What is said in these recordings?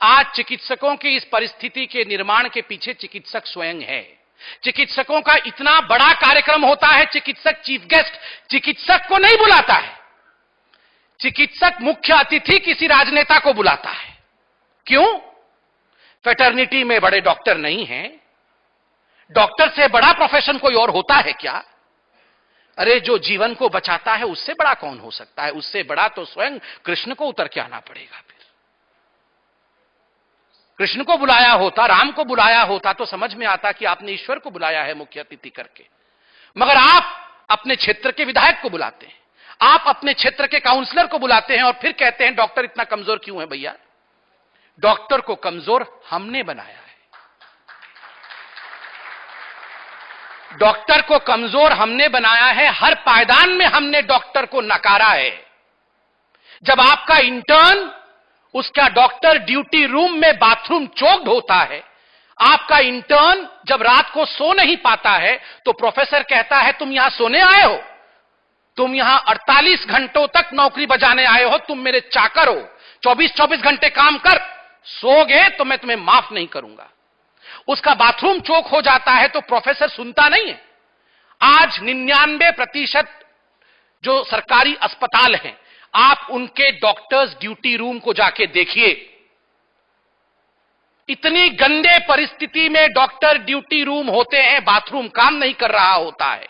आज चिकित्सकों की इस परिस्थिति के निर्माण के पीछे चिकित्सक स्वयं है। चिकित्सकों का इतना बड़ा कार्यक्रम होता है, चिकित्सक चीफ गेस्ट चिकित्सक को नहीं बुलाता है, चिकित्सक मुख्य अतिथि किसी राजनेता को बुलाता है। क्यों? फेटर्निटी में बड़े डॉक्टर नहीं हैं। डॉक्टर से बड़ा प्रोफेशन कोई और होता है क्या? अरे जो जीवन को बचाता है उससे बड़ा कौन हो सकता है? उससे बड़ा तो स्वयं कृष्ण को उतर के आना पड़ेगा। फिर कृष्ण को बुलाया होता, राम को बुलाया होता तो समझ में आता कि आपने ईश्वर को बुलाया है मुख्य अतिथि करके। मगर आप अपने क्षेत्र के विधायक को बुलाते हैं, आप अपने क्षेत्र के काउंसलर को बुलाते हैं और फिर कहते हैं डॉक्टर इतना कमजोर क्यों है? भैया, डॉक्टर को कमजोर हमने बनाया है। डॉक्टर को कमजोर हमने बनाया है। हर पायदान में हमने डॉक्टर को नकारा है। जब आपका इंटर्न उसका डॉक्टर ड्यूटी रूम में बाथरूम चोक्ड होता है, आपका इंटर्न जब रात को सो नहीं पाता है तो प्रोफेसर कहता है तुम यहां सोने आए हो, तुम यहां 48 घंटों तक नौकरी बजाने आए हो, तुम मेरे चाकर हो, 24-24 घंटे काम कर, सोगे तो मैं तुम्हें माफ नहीं करूंगा। उसका बाथरूम चोक हो जाता है तो प्रोफेसर सुनता नहीं है। आज 99% जो सरकारी अस्पताल हैं, आप उनके डॉक्टर्स ड्यूटी रूम को जाके देखिए। इतनी गंदे परिस्थिति में डॉक्टर ड्यूटी रूम होते हैं, बाथरूम काम नहीं कर रहा होता है,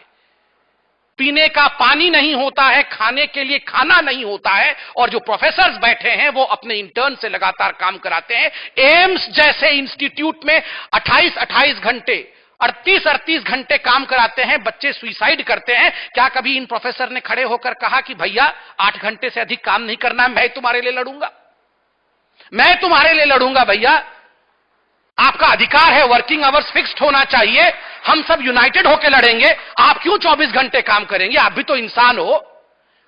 पीने का पानी नहीं होता है, खाने के लिए खाना नहीं होता है, और जो प्रोफेसर्स बैठे हैं वो अपने इंटर्न से लगातार काम कराते हैं। एम्स जैसे इंस्टीट्यूट में 28-28 घंटे, 38-38 घंटे काम कराते हैं, बच्चे सुसाइड करते हैं। क्या कभी इन प्रोफेसर ने खड़े होकर कहा कि भैया 8 घंटे से अधिक काम नहीं करना है, मैं तुम्हारे लिए लड़ूंगा, मैं तुम्हारे लिए लड़ूंगा भैया, आपका अधिकार है, वर्किंग आवर्स फिक्स्ड होना चाहिए, हम सब यूनाइटेड होकर लड़ेंगे, आप क्यों 24 घंटे काम करेंगे? आप भी तो इंसान हो,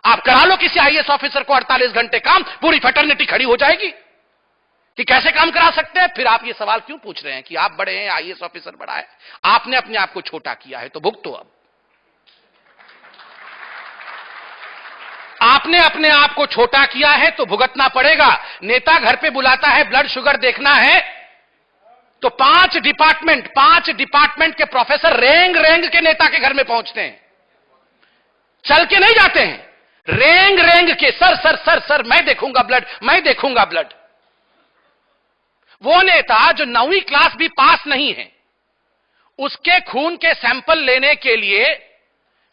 आप करा लो किसी आईएएस ऑफिसर को 48 घंटे काम, पूरी फेटर्निटी खड़ी हो जाएगी कि कैसे काम करा सकते हैं। फिर आप ये सवाल क्यों पूछ रहे हैं कि आप बड़े हैं, आईएएस ऑफिसर बड़ा है? आपने अपने आप को छोटा किया है तो भुगतो। अब आपने अपने आप को छोटा किया है तो भुगतना पड़ेगा। नेता घर पे बुलाता है, ब्लड शुगर देखना है तो 5 डिपार्टमेंट के प्रोफेसर रेंग रेंग के नेता के घर में पहुंचते हैं, चल के नहीं जाते हैं, रेंग रेंग के, सर सर सर सर मैं देखूंगा ब्लड, मैं देखूंगा ब्लड। वो नेता जो 9वीं क्लास भी पास नहीं है, उसके खून के सैंपल लेने के लिए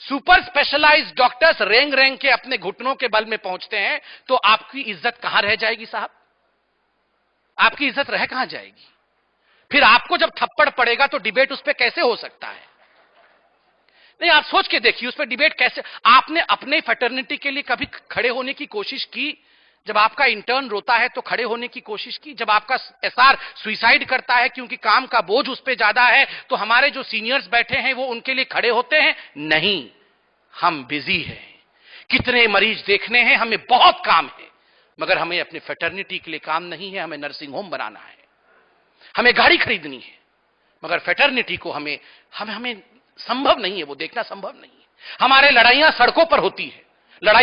सुपर स्पेशलाइज्ड डॉक्टर्स रेंग रेंग के अपने घुटनों के बल में पहुंचते हैं, तो आपकी इज्जत कहां रह जाएगी साहब? आपकी इज्जत रह कहां जाएगी? फिर आपको जब थप्पड़ पड़ेगा तो डिबेट उस पर कैसे हो सकता है? नहीं, आप सोच के देखिए उस पर डिबेट कैसे। आपने अपने फेटर्निटी के लिए कभी खड़े होने की कोशिश की? जब आपका इंटर्न रोता है तो खड़े होने की कोशिश की? जब आपका एसआर सुसाइड करता है क्योंकि काम का बोझ उस पर ज्यादा है तो हमारे जो सीनियर्स बैठे हैं वो उनके लिए खड़े होते हैं? नहीं, हम बिजी हैं, कितने मरीज देखने हैं, हमें बहुत काम है, मगर हमें अपने फेटर्निटी के लिए काम नहीं है। हमें नर्सिंग होम बनाना है, हमें गाड़ी खरीदनी है, मगर फेटर्निटी को हमें संभव नहीं है, वो देखना संभव नहीं है। हमारे लड़ाइयां सड़कों पर होती है, लड़ाइयां